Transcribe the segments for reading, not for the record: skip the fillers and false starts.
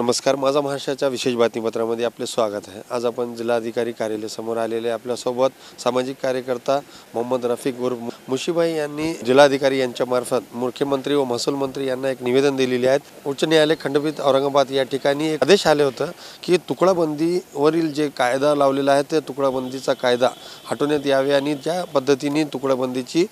नमस्कार, माझा महाराष्ट्राच्या विशेष बातमीपत्रामध्ये आपले स्वागत आहे। आज आपण जिल्हाधिकारी कार्यालय समोर आलेले आपल्यासोबत सामाजिक कार्यकर्ता मोहम्मद रफिक उर्फ मुशीभाई यांनी जिल्हाधिकारी यांच्या मार्फत मुख्यमंत्री व महसूल मंत्री यांना एक निवेदन दिलेले आहे। उच्च न्यायालय खंडपीठ औरंगाबाद या ठिकाणी एक आदेश आले होते की तुकडाबंदीवरील जे कायदा लावलेला आहे ते तुकडाबंदीचा कायदा हटवण्यात यावे आणि ज्या पद्धतीने तुकडाबंदीची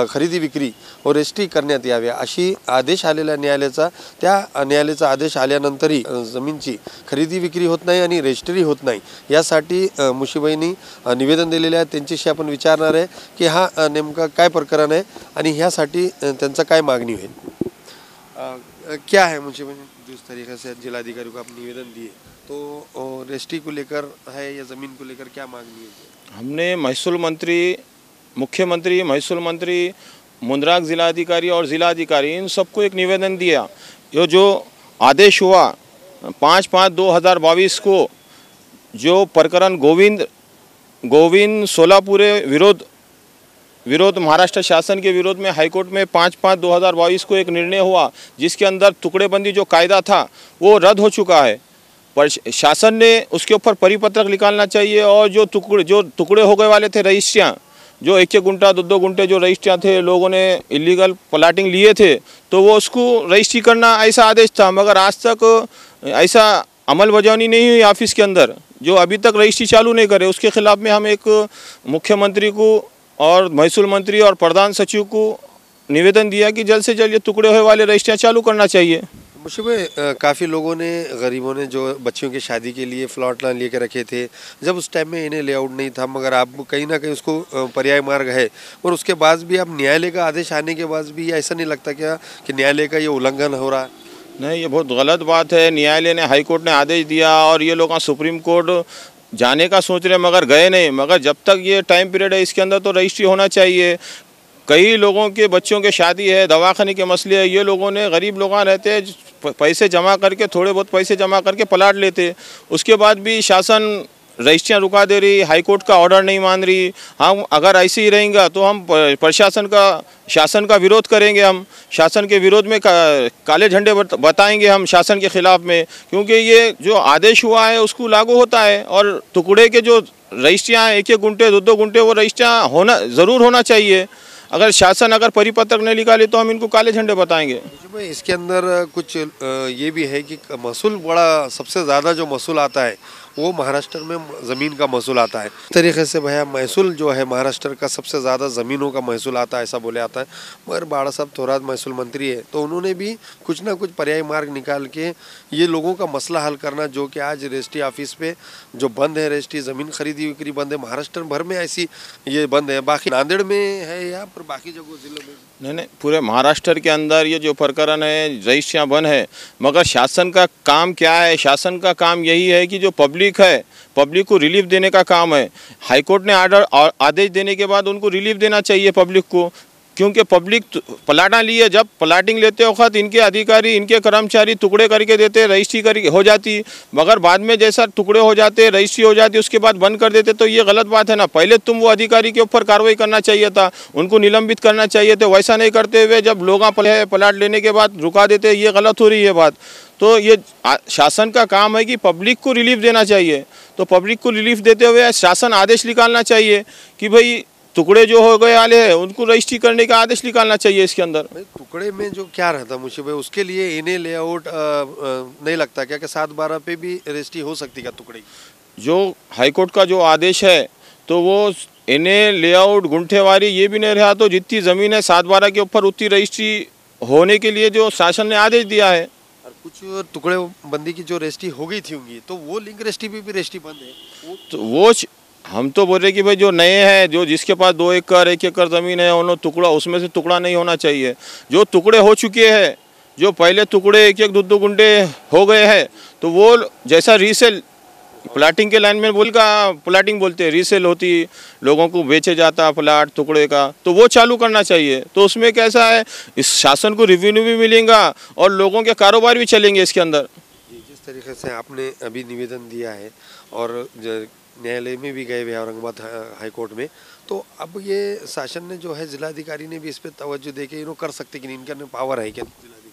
खरेदी विक्री व रेस्ट्री करण्यात यावे अशी आदेश आलेला न्यायालयाचा। त्या न्यायालयाचा आदेश आल्यानंतरही जमीनची खरेदी विक्री होत नाही आणि रजिस्ट्री होत नाही, यासाठी मुशीबाईंनी निवेदन दिलेले आहे। त्यांच्याशी आपण विचारणार आहे की हा नेमका काय प्रकरण आहे आणि ह्यासाठी त्यांचा काय मागणी होईल। क्या है मुशीबाई, जिस तरीके से जिलाधिकारी को आप निवेदन दिए तो रजिस्ट्री को लेकर है या ज़मीन को लेकर क्या मांगनी है? हमने महसूल मंत्री, मुख्यमंत्री, महसूल मंत्री, मुंद्राक जिलाधिकारी और जिलाधिकारी इन सबको एक निवेदन दिया। ये जो आदेश हुआ 5/5/2022 को, जो प्रकरण गोविंद सोलापुरे विरोध महाराष्ट्र शासन के विरोध में हाईकोर्ट में 5/5/2022 को एक निर्णय हुआ, जिसके अंदर टुकड़ेबंदी जो कायदा था वो रद्द हो चुका है। पर शासन ने उसके ऊपर परिपत्रक निकालना चाहिए और जो टुकड़े हो गए वाले थे रजिस्ट्रियाँ, जो 1-1 गुंठा 2-2 गुंठे जो रजिस्ट्रियाँ थे, लोगों ने इलीगल प्लाटिंग लिए थे तो वो उसको रजिस्ट्री करना ऐसा आदेश था, मगर आज तक ऐसा अमल बजावनी नहीं हुई ऑफिस के अंदर। जो अभी तक रजिस्ट्री चालू नहीं करे उसके खिलाफ में हम एक मुख्यमंत्री को और महसूल मंत्री और प्रधान सचिव को निवेदन दिया कि जल्द से जल्द ये टुकड़े हुए वाले रजिस्ट्रियाँ चालू करना चाहिए। मुशीबाई, काफ़ी लोगों ने, गरीबों ने जो बच्चियों की शादी के लिए प्लॉट लेके रखे थे, जब उस टाइम में इन्हें लेआउट नहीं था, मगर आप कहीं ना कहीं उसको पर्याय मार्ग है और उसके बाद भी अब न्यायालय का आदेश आने के बाद भी ऐसा नहीं लगता क्या कि न्यायालय का ये उल्लंघन हो रहा है? नहीं, ये बहुत गलत बात है। न्यायालय ने, हाईकोर्ट ने आदेश दिया और ये लोग सुप्रीम कोर्ट जाने का सोच रहे मगर गए नहीं। मगर जब तक ये टाइम पीरियड है इसके अंदर तो रजिस्ट्री होना चाहिए। कई लोगों के बच्चों के शादी है, दवाखाने के मसले है, ये लोगों ने, गरीब लोग रहते हैं, पैसे जमा करके, थोड़े बहुत पैसे जमा करके प्लाट लेते, उसके बाद भी शासन रजिस्ट्रियाँ रुका दे रही, हाईकोर्ट का ऑर्डर नहीं मान रही। हम अगर ऐसे ही रहेंगे तो हम शासन का विरोध करेंगे। हम शासन के विरोध में काले झंडे बताएंगे हम शासन के खिलाफ में, क्योंकि ये जो आदेश हुआ है उसको लागू होता है। और टुकड़े के जो रजिस्ट्रियाँ 1-1 गुंठे 2-2 गुंठे वो रजिस्ट्रियाँ ज़रूर होना चाहिए। अगर शासन परिपत्रक नहीं निकाले तो हम इनको काले झंडे बताएंगे। इसके अंदर कुछ ये भी है कि महसूल बड़ा, सबसे ज़्यादा जो महसूल आता है वो महाराष्ट्र में ज़मीन का महसूल आता है। इस तरीके से भैया महसूल जो है महाराष्ट्र का सबसे ज़्यादा ज़मीनों का महसूल आता है, ऐसा बोले आता है। मगर बाड़ा साहब थोरात महसूल मंत्री है तो उन्होंने भी कुछ ना कुछ पर्याय मार्ग निकाल के ये लोगों का मसला हल करना, जो कि आज रजिस्ट्री ऑफिस पे जो बंद है, रजिस्ट्री ज़मीन खरीदी विक्री बंद है, महाराष्ट्र भर में ऐसी ये बंद है। बाकी नांदेड़ में है या पर बाकी जगह जिलों में नहीं, पूरे महाराष्ट्र के अंदर ये जो प्रकरण है, रजिस्ट्रियाँ बंद है। मगर शासन का काम क्या है? शासन का काम यही है कि जो पब्लिक है, पब्लिक को रिलीफ देने का काम है। हाईकोर्ट ने आदेश देने के बाद उनको रिलीफ देना चाहिए पब्लिक को, क्योंकि पब्लिक प्लाटा लिए, जब प्लाटिंग लेते वक्त इनके अधिकारी, इनके कर्मचारी टुकड़े करके देते, रजिस्ट्री करके हो जाती, मगर बाद में जैसा टुकड़े हो जाते, रजिस्ट्री हो जाती, उसके बाद बंद कर देते, तो ये गलत बात है ना। पहले तुम वो अधिकारी के ऊपर कार्रवाई करना चाहिए था, उनको निलंबित करना चाहिए था। वैसा नहीं करते हुए जब लोग प्लाट लेने के बाद रुका देते, ये गलत हो रही है बात। तो ये शासन का काम है कि पब्लिक को रिलीफ देना चाहिए। तो पब्लिक को रिलीफ देते हुए शासन आदेश निकालना चाहिए कि भाई टुकड़े जो हो गए वाले हैं उनको रजिस्ट्री करने का आदेश निकालना चाहिए इसके अंदर। टुकड़े में जो क्या रहता मुशीबाई, उसके लिए इन्हें लेआउट नहीं लगता क्या कि 7/12 पे भी रजिस्ट्री हो सकती है टुकड़े? जो हाईकोर्ट का जो आदेश है तो वो इन्हें लेआउट गुंठेवारी ये भी नहीं रहा, तो जितनी ज़मीन है 7/12 के ऊपर उतनी रजिस्ट्री होने के लिए जो शासन ने आदेश दिया है। और कुछ टुकड़े बंदी की जो रजिस्ट्री हो गई थी होंगी तो वो लिंक रजिस्ट्री भी रजिस्ट्री बंद है। तो वो हम तो बोल रहे कि भाई जो नए हैं, जो जिसके पास 2 एकड़ 1 एकड़ ज़मीन है, उन्होंने टुकड़ा, उसमें से टुकड़ा नहीं होना चाहिए। जो टुकड़े हो चुके हैं, जो पहले टुकड़े 1-1 2-2 गुंठे हो गए हैं, तो वो जैसा रीसेल प्लाटिंग के लाइन में प्लाटिंग बोलते हैं, रीसेल होती, लोगों को बेचे जाता प्लाट टुकड़े का, तो वो चालू करना चाहिए। तो उसमें कैसा है, इस शासन को रेवेन्यू भी मिलेगा और लोगों के कारोबार भी चलेंगे इसके अंदर। तरीके से आपने अभी निवेदन दिया है और न्यायालय में भी गए हुए औरंगाबाद हाई कोर्ट में, तो अब ये शासन ने जो है जिलाधिकारी ने भी इस पर तवज्जो दे के इन्हों कर सकते कि नहीं, इनका पावर है क्या?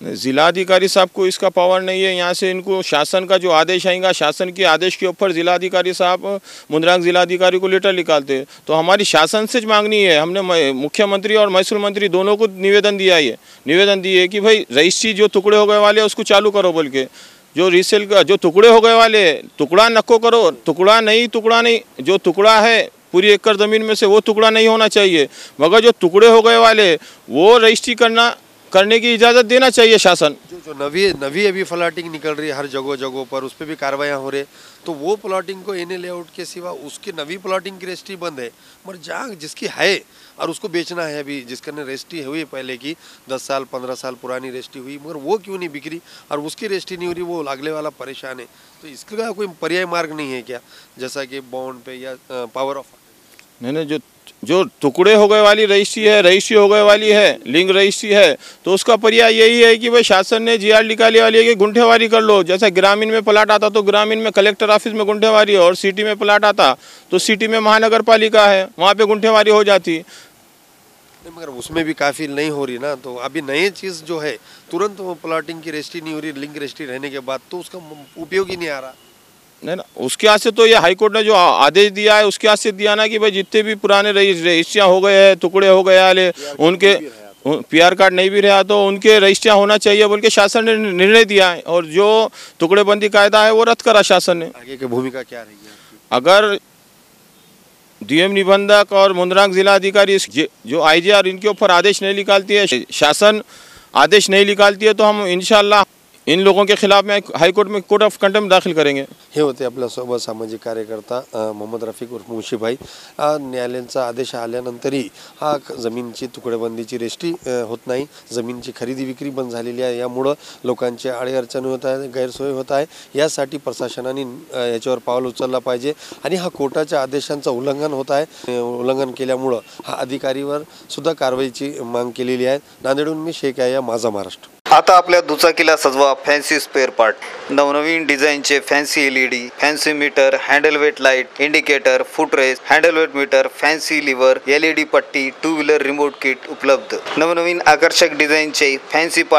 जिलाधिकारी साहब को इसका पावर नहीं है। यहाँ से इनको शासन का जो आदेश आएगा, शासन के आदेश के ऊपर जिलाधिकारी साहब मुंद्रांक जिलाधिकारी को लेटर निकालते। तो हमारी शासन से मांगनी है, हमने मुख्यमंत्री और महसूल मंत्री दोनों को निवेदन दिया है, निवेदन दिए कि भाई रजिस्ट्री जो टुकड़े हो गए वाले उसको चालू करो बोल के, जो रीसेल का जो टुकड़े हो गए वाले टुकड़ा नको करो, टुकड़ा नहीं, जो टुकड़ा है पूरी एकड़ ज़मीन में से वो टुकड़ा नहीं होना चाहिए, मगर जो टुकड़े हो गए वाले वो रजिस्ट्री करने की इजाज़त देना चाहिए शासन। जो नवी अभी प्लॉटिंग निकल रही है हर जगहों पर, उस पर भी कार्रवाइयाँ हो रही, तो वो प्लॉटिंग को एनए लेआउट के सिवा उसकी नवी प्लॉटिंग की रजिस्ट्री बंद है, मगर जहाँ जिसकी है और उसको बेचना है, अभी जिसका ने रजिस्ट्री हुई पहले की 10 साल 15 साल पुरानी रजिस्ट्री हुई, मगर वो क्यों नहीं बिक्री और उसकी रजिस्ट्री नहीं हो रही, वो अगले वाला परेशान है। तो इसका कोई पर्याय मार्ग नहीं है क्या, जैसा कि बॉन्ड पे या पावर ऑफ? नहीं, जो टुकड़े हो गए वाली रजिस्ट्री हो गए वाली है, लिंक रजिस्ट्री है, तो उसका पर्याय यही है कि भाई शासन ने जीआर निकाली वाली है कि गुंठेवारी कर लो। जैसा ग्रामीण में प्लाट आता तो ग्रामीण में कलेक्टर ऑफिस में गुंठेवारी, और सिटी में प्लाट आता तो सिटी में महानगर पालिका है, वहाँ पे गुंठेवारी हो जाती। नहीं, मगर उसमें भी काफ़ी नहीं हो रही ना, तो अभी नई चीज़ जो है तुरंत वो प्लॉटिंग की रजिस्ट्री नहीं हो रही, लिंक रजिस्ट्री रहने के बाद तो उसका उपयोग ही नहीं आ रहा। नहीं ना, उसके आज से तो ये हाईकोर्ट ने जो आदेश दिया है उसके आज से दिया ना कि भाई जितने भी पुराने रजिस्ट्रियाँ हो गए हैं, टुकड़े हो गए वाले, उनके पीआर कार्ड नहीं भी रहा तो उनके रजिस्ट्रियाँ होना चाहिए बोल के शासन ने निर्णय दिया है, और जो टुकड़ेबंदी कायदा है वो रद्द करा शासन ने। आगे की भूमिका क्या रहेगी आपकी? अगर डीएम निबंधक और मुंद्रांक जिलाधिकारी जो आईजीआर इनके ऊपर आदेश नहीं निकालती है, शासन आदेश नहीं निकालती है, तो हम इंशाल्लाह इन लोगों के खिलाफ में हाईकोर्ट में कोर्ट ऑफ कंटेम्प्ट दाखिल करेंगे। हे होते आपल्यासोबत सामाजिक कार्यकर्ता मोहम्मद रफिक उर्फ मुशीभाई। न्यायालयाचा आदेश आल्यानंतरही हा जमीनची तुकडेबंदीची रजिस्ट्री होत नाही, जमीनची खरेदी विक्री बंद झालेली आहे, यामुळं लोकांचे अडीअडचणी होत आहे, गैरसोय होत आहे। यासाठी प्रशासनाने याच्यावर पाऊल उचलला पाहिजे आणि हा कोर्टाच्या आदेशांचं उल्लंघन होत आहे, उल्लंघन केल्यामुळं हा अधिकारीवर सुद्धा कारवाईची मांग केलेली आहे। नांदेडहून मी शेख आहे, माझा महाराष्ट्र। आता आपल्या दुचाकीला सजवा फॅन्सी स्पेअर पार्ट, नवनवीन डिझाईनचे fancy LED, fancy meter, handle weight light, indicator, footrest, handle weight meter, fancy lever, LED पट्टी, टू व्हीलर रिमोट किट उपलब्ध। नवनवीन आकर्षक डिझाईनचे फॅन्सी